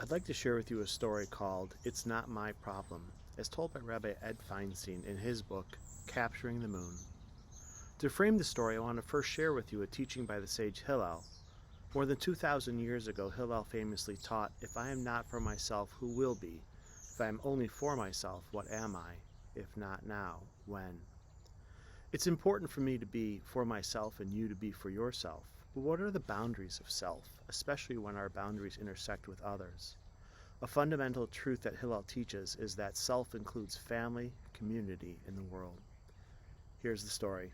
I'd like to share with you a story called It's Not My Problem, as told by Rabbi Ed Feinstein in his book, Capturing the Moon. To frame the story, I want to first share with you a teaching by the sage Hillel. More than 2,000 years ago, Hillel famously taught, "If I am not for myself, who will be? If I am only for myself, what am I? If not now, when?" It's important for me to be for myself and you to be for yourself. But what are the boundaries of self, especially when our boundaries intersect with others? A fundamental truth that Hillel teaches is that self includes family, community, and the world. Here's the story.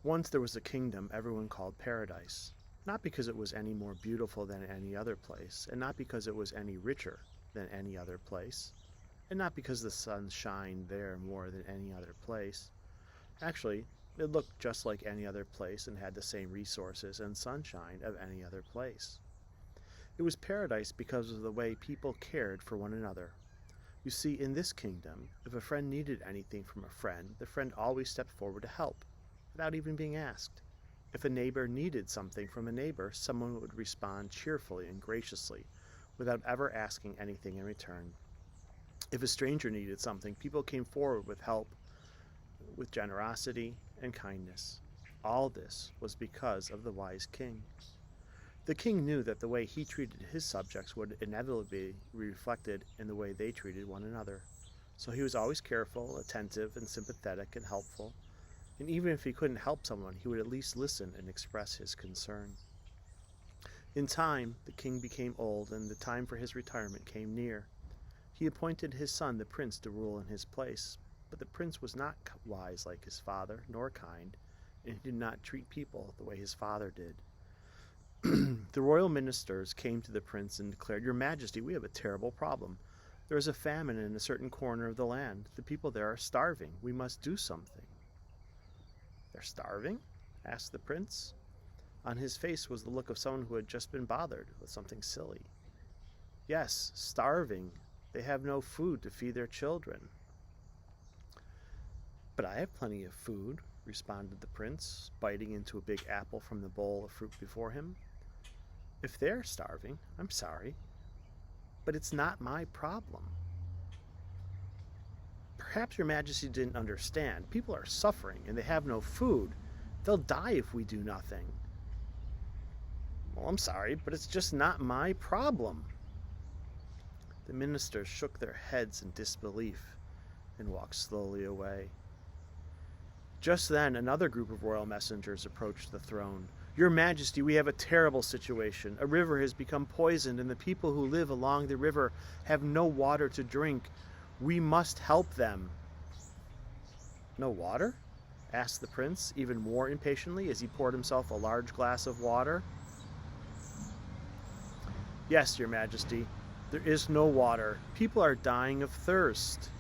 Once there was a kingdom everyone called Paradise, not because it was any more beautiful than any other place, and not because it was any richer than any other place, and not because the sun shined there more than any other place. Actually, it looked just like any other place and had the same resources and sunshine of any other place. It was paradise because of the way people cared for one another. You see, in this kingdom, if a friend needed anything from a friend, the friend always stepped forward to help, without even being asked. If a neighbor needed something from a neighbor, someone would respond cheerfully and graciously, without ever asking anything in return. If a stranger needed something, people came forward with help, with generosity and kindness. All this was because of the wise king. The king knew that the way he treated his subjects would inevitably be reflected in the way they treated one another. So he was always careful, attentive, and sympathetic and helpful. And even if he couldn't help someone, he would at least listen and express his concern. In time, the king became old, and the time for his retirement came near. He appointed his son, the prince, to rule in his place. But the prince was not wise like his father, nor kind, and he did not treat people the way his father did. The royal ministers came to the prince and declared, "Your Majesty, we have a terrible problem. There is a famine in a certain corner of the land. The people there are starving. We must do something." "They're starving?" asked the prince. On his face was the look of someone who had just been bothered with something silly. "Yes, starving. They have no food to feed their children." "But I have plenty of food," responded the prince, biting into a big apple from the bowl of fruit before him. "If they're starving, I'm sorry, but it's not my problem." "Perhaps your Majesty didn't understand. People are suffering and they have no food. They'll die if we do nothing." "Well, I'm sorry, but it's just not my problem." The ministers shook their heads in disbelief and walked slowly away. Just then, another group of royal messengers approached the throne. "Your Majesty, we have a terrible situation. A river has become poisoned, and the people who live along the river have no water to drink. We must help them." "No water?" asked the prince, even more impatiently, as he poured himself a large glass of water. "Yes, Your Majesty. There is no water. People are dying of thirst."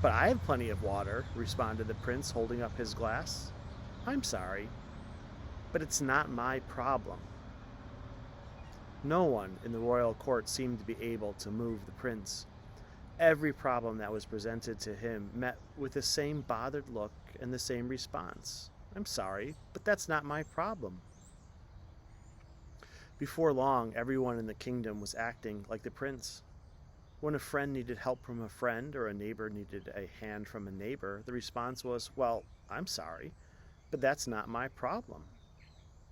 "But I have plenty of water," responded the prince, holding up his glass. "I'm sorry, but it's not my problem." No one in the royal court seemed to be able to move the prince. Every problem that was presented to him met with the same bothered look and the same response. "I'm sorry, but that's not my problem." Before long, everyone in the kingdom was acting like the prince. When a friend needed help from a friend or a neighbor needed a hand from a neighbor, the response was, "Well, I'm sorry, but that's not my problem."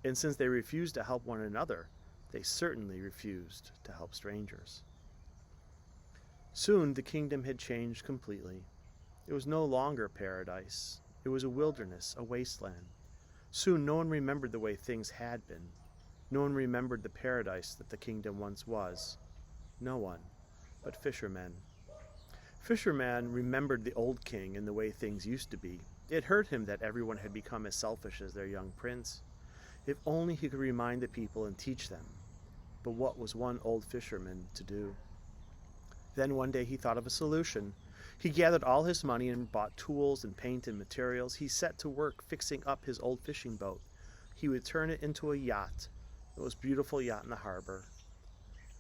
And since they refused to help one another, they certainly refused to help strangers. Soon the kingdom had changed completely. It was no longer paradise. It was a wilderness, a wasteland. Soon no one remembered the way things had been. No one remembered the paradise that the kingdom once was. No one but fishermen. Fishermen remembered the old king and the way things used to be. It hurt him that everyone had become as selfish as their young prince. If only he could remind the people and teach them. But what was one old fisherman to do? Then one day he thought of a solution. He gathered all his money and bought tools and paint and materials. He set to work fixing up his old fishing boat. He would turn it into a yacht, the most beautiful yacht in the harbor.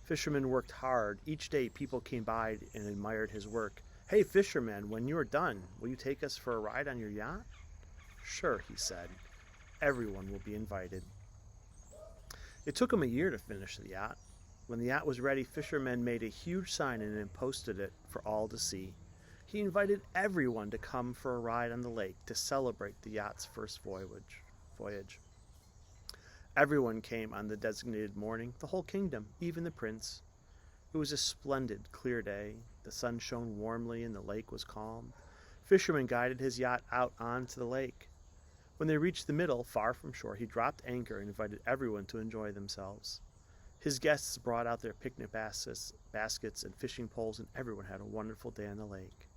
Fishermen worked hard. Each day people came by and admired his work. "Hey, fisherman, when you are done, will you take us for a ride on your yacht?" "Sure," he said. "Everyone will be invited." It took him a year to finish the yacht. When the yacht was ready, fishermen made a huge sign and posted it for all to see. He invited everyone to come for a ride on the lake to celebrate the yacht's first voyage. Everyone came on the designated morning, the whole kingdom, even the prince. It was a splendid, clear day. The sun shone warmly and the lake was calm. Fisherman guided his yacht out onto the lake. When they reached the middle, far from shore, he dropped anchor and invited everyone to enjoy themselves. His guests brought out their picnic baskets and fishing poles, and everyone had a wonderful day on the lake.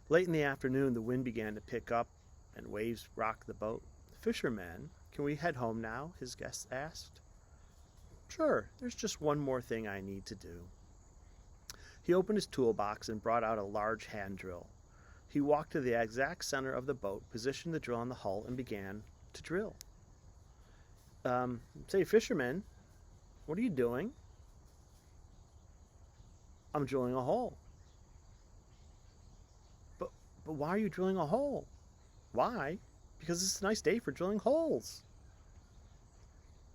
Late in the afternoon, the wind began to pick up, and waves rocked the boat. "Fisherman, can we head home now?" his guests asked. "Sure, there's just one more thing I need to do." He opened his toolbox and brought out a large hand drill. He walked to the exact center of the boat, positioned the drill on the hull, and began to drill. Say, fisherman, what are you doing?" "I'm drilling a hole." But why are you drilling a hole?" "Why? Because it's a nice day for drilling holes."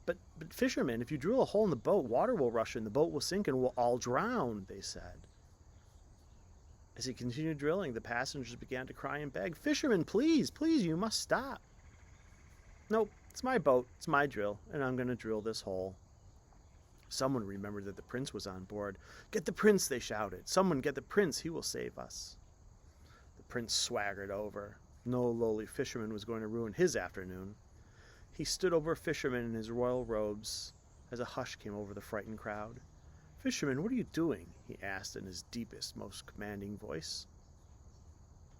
But fisherman, if you drill a hole in the boat, water will rush in, the boat will sink, and we'll all drown," they said. As he continued drilling, the passengers began to cry and beg, "Fisherman, please, please, you must stop." "Nope, it's my boat, it's my drill, and I'm going to drill this hole." Someone remembered that the prince was on board. "Get the prince," they shouted. "Someone get the prince, he will save us." The prince swaggered over. No lowly fisherman was going to ruin his afternoon. He stood over fisherman in his royal robes as a hush came over the frightened crowd. "Fisherman, what are you doing?" he asked in his deepest, most commanding voice.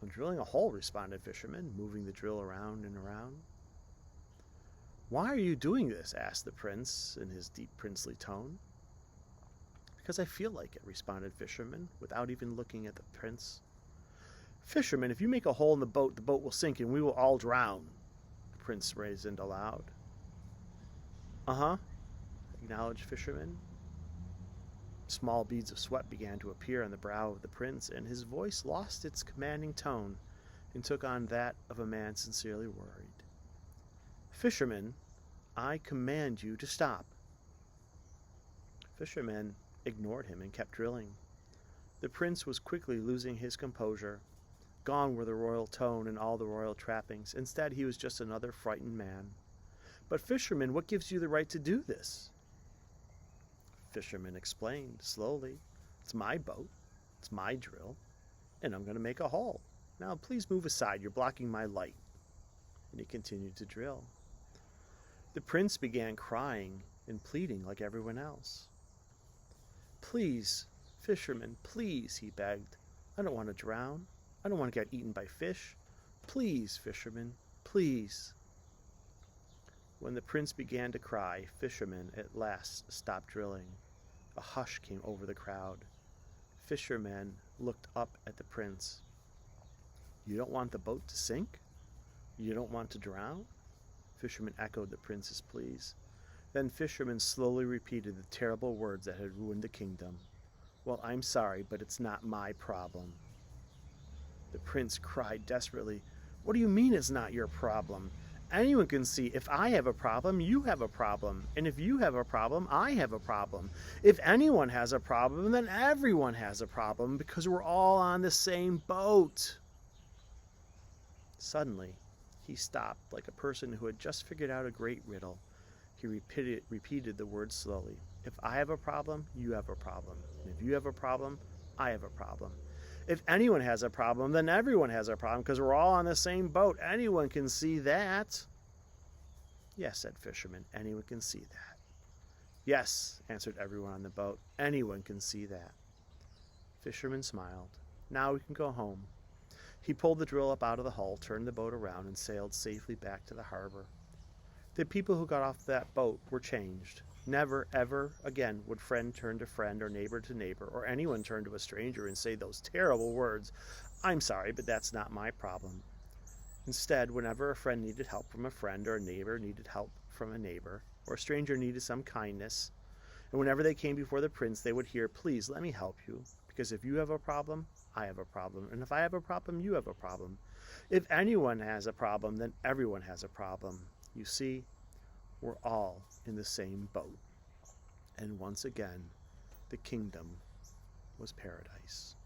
"I'm drilling a hole," responded fisherman, moving the drill around and around. "Why are you doing this?" asked the prince in his deep princely tone. "Because I feel like it," responded fisherman, without even looking at the prince. "Fisherman, if you make a hole in the boat will sink and we will all drown," the prince reasoned aloud. "Uh-huh," acknowledged fisherman. Small beads of sweat began to appear on the brow of the prince, and his voice lost its commanding tone and took on that of a man sincerely worried. "Fisherman, I command you to stop." Fisherman ignored him and kept drilling. The prince was quickly losing his composure. Gone were the royal tone and all the royal trappings. Instead, he was just another frightened man. "But fisherman, what gives you the right to do this?" Fisherman explained slowly, "It's my boat, it's my drill, and I'm going to make a hole. Now please move aside, you're blocking my light." And he continued to drill. The prince began crying and pleading like everyone else. "Please, fisherman, please," he begged. "I don't want to drown. I don't want to get eaten by fish. Please, fisherman, please." When the prince began to cry, fisherman at last stopped drilling. A hush came over the crowd. Fisherman looked up at the prince. "You don't want the boat to sink? You don't want to drown?" Fisherman echoed the prince's pleas. Then fisherman slowly repeated the terrible words that had ruined the kingdom. "Well, I'm sorry, but it's not my problem." The prince cried desperately, "What do you mean it's not your problem? Anyone can see if I have a problem, you have a problem. And if you have a problem, I have a problem. If anyone has a problem, then everyone has a problem because we're all on the same boat." Suddenly, he stopped like a person who had just figured out a great riddle. He repeated the words slowly. "If I have a problem, you have a problem. And if you have a problem, I have a problem. If anyone has a problem, then everyone has a problem because we're all on the same boat. Anyone can see that." "Yes," said fisherman, "anyone can see that." "Yes," answered everyone on the boat, "anyone can see that." Fisherman smiled. "Now we can go home." He pulled the drill up out of the hull, turned the boat around, and sailed safely back to the harbor. The people who got off that boat were changed. Never, ever again would friend turn to friend or neighbor to neighbor, or anyone turn to a stranger and say those terrible words, "I'm sorry, but that's not my problem." Instead, whenever a friend needed help from a friend, or a neighbor needed help from a neighbor, or a stranger needed some kindness, and whenever they came before the prince, they would hear, "Please let me help you, because if you have a problem, I have a problem, and if I have a problem, you have a problem. If anyone has a problem, then everyone has a problem." You see, were all in the same boat, and once again the kingdom was paradise.